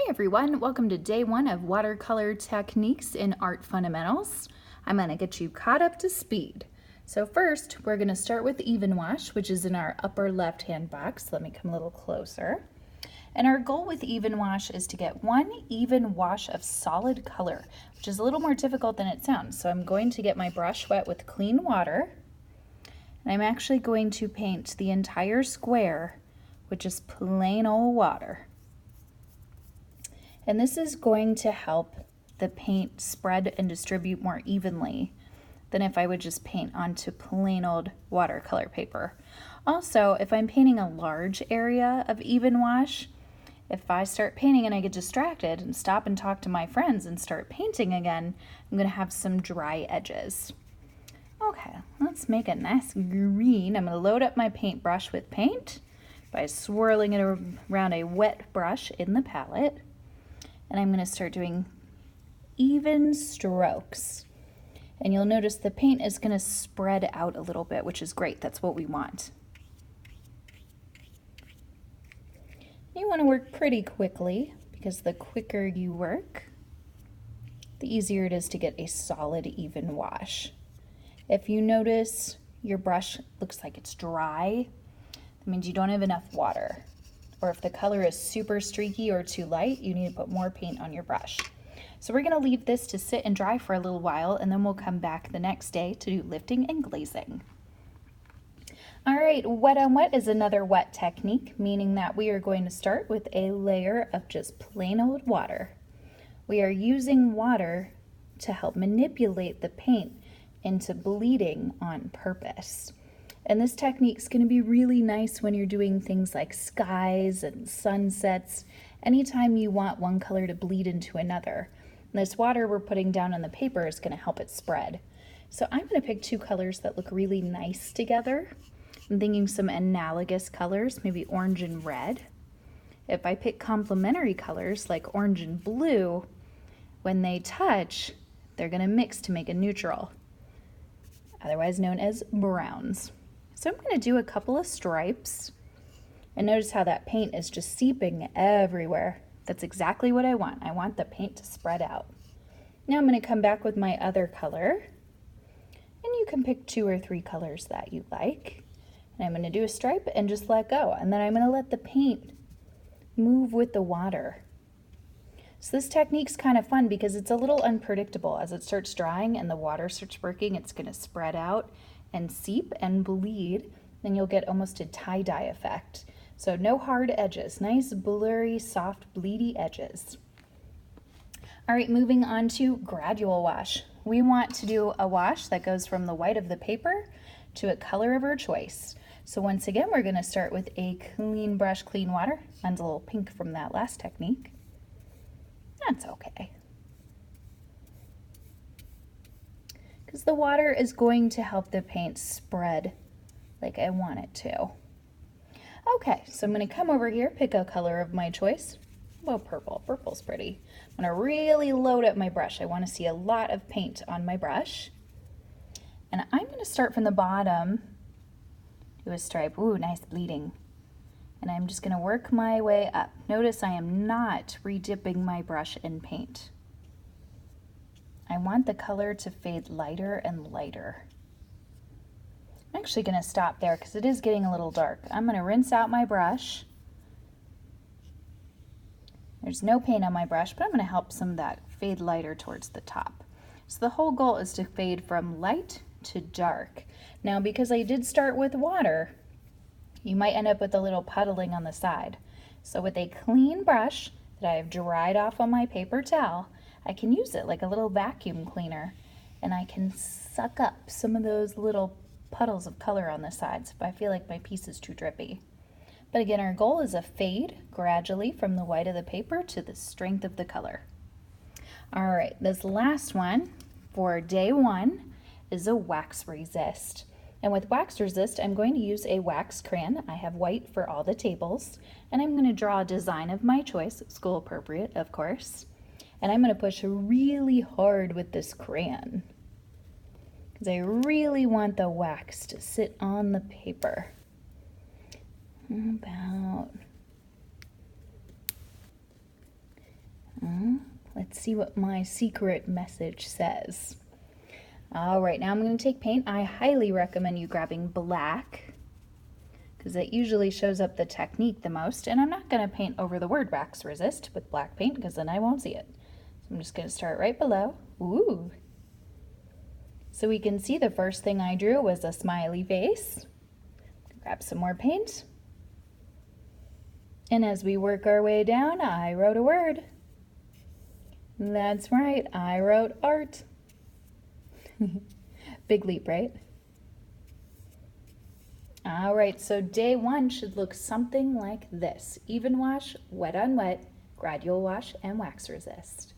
everyone, welcome to day one of Watercolor Techniques in Art Fundamentals. I'm going to get you caught up to speed. So first, we're going to start with even wash, which is in our upper left-hand box. Let me come a little closer. And our goal with even wash is to get one even wash of solid color, which is a little more difficult than it sounds. So I'm going to get my brush wet with clean water, and I'm actually going to paint the entire square with just plain old water. And this is going to help the paint spread and distribute more evenly than if I would just paint onto plain old watercolor paper. Also, if I'm painting a large area of even wash, if I start painting and I get distracted and stop and talk to my friends and start painting again, I'm going to have some dry edges. Okay, let's make a nice green. I'm going to load up my paintbrush with paint by swirling it around a wet brush in the palette. And I'm going to start doing even strokes. And you'll notice the paint is going to spread out a little bit, which is great. That's what we want. You want to work pretty quickly, because the quicker you work, the easier it is to get a solid even wash. If you notice your brush looks like it's dry, that means you don't have enough water. Or if the color is super streaky or too light, you need to put more paint on your brush. So we're going to leave this to sit and dry for a little while, and then we'll come back the next day to do lifting and glazing. All right, wet on wet is another wet technique, meaning that we are going to start with a layer of just plain old water. We are using water to help manipulate the paint into bleeding on purpose. And this technique is going to be really nice when you're doing things like skies and sunsets, anytime you want one color to bleed into another. And this water we're putting down on the paper is going to help it spread. So I'm going to pick two colors that look really nice together. I'm thinking some analogous colors, maybe orange and red. If I pick complementary colors like orange and blue, when they touch, they're going to mix to make a neutral, otherwise known as browns. So I'm going to do a couple of stripes, and notice how that paint is just seeping everywhere. That's exactly what I want. I want the paint to spread out. Now I'm going to come back with my other color, and you can pick 2 or 3 colors that you like. And I'm going to do a stripe and just let go, and then I'm going to let the paint move with the water. So this technique's kind of fun because it's a little unpredictable. As it starts drying and the water starts working, it's going to spread out and seep and bleed, then you'll get almost a tie-dye effect. So no hard edges, nice blurry, soft, bleedy edges. All right, moving on to gradual wash. We want to do a wash that goes from the white of the paper to a color of our choice. So once again, we're going to start with a clean brush, clean water. Mine's a little pink from that last technique. That's okay, because the water is going to help the paint spread like I want it to. Okay, so I'm going to come over here, pick a color of my choice. Well, purple. Purple's pretty. I'm going to really load up my brush. I want to see a lot of paint on my brush. And I'm going to start from the bottom, do a stripe. Ooh, nice bleeding. And I'm just going to work my way up. Notice I am not re-dipping my brush in paint. I want the color to fade lighter and lighter. I'm actually going to stop there because it is getting a little dark. I'm going to rinse out my brush. There's no paint on my brush, but I'm going to help some of that fade lighter towards the top. So the whole goal is to fade from light to dark. Now, because I did start with water, you might end up with a little puddling on the side. So with a clean brush that I have dried off on my paper towel, I can use it like a little vacuum cleaner, and I can suck up some of those little puddles of color on the sides if I feel like my piece is too drippy. But again, our goal is a fade gradually from the white of the paper to the strength of the color. All right, this last one for day one is a wax resist. And with wax resist, I'm going to use a wax crayon. I have white for all the tables, and I'm going to draw a design of my choice, school appropriate, of course. And I'm going to push really hard with this crayon because I really want the wax to sit on the paper. About Let's see what my secret message says. All right, now I'm going to take paint. I highly recommend you grabbing black because it usually shows up the technique the most. And I'm not going to paint over the word wax resist with black paint because then I won't see it. So I'm just going to start right below. Ooh. So we can see the first thing I drew was a smiley face. Grab some more paint. And as we work our way down, I wrote a word. That's right, I wrote art. Big leap, right? All right, so day one should look something like this. Even wash, wet on wet, gradual wash, and wax resist.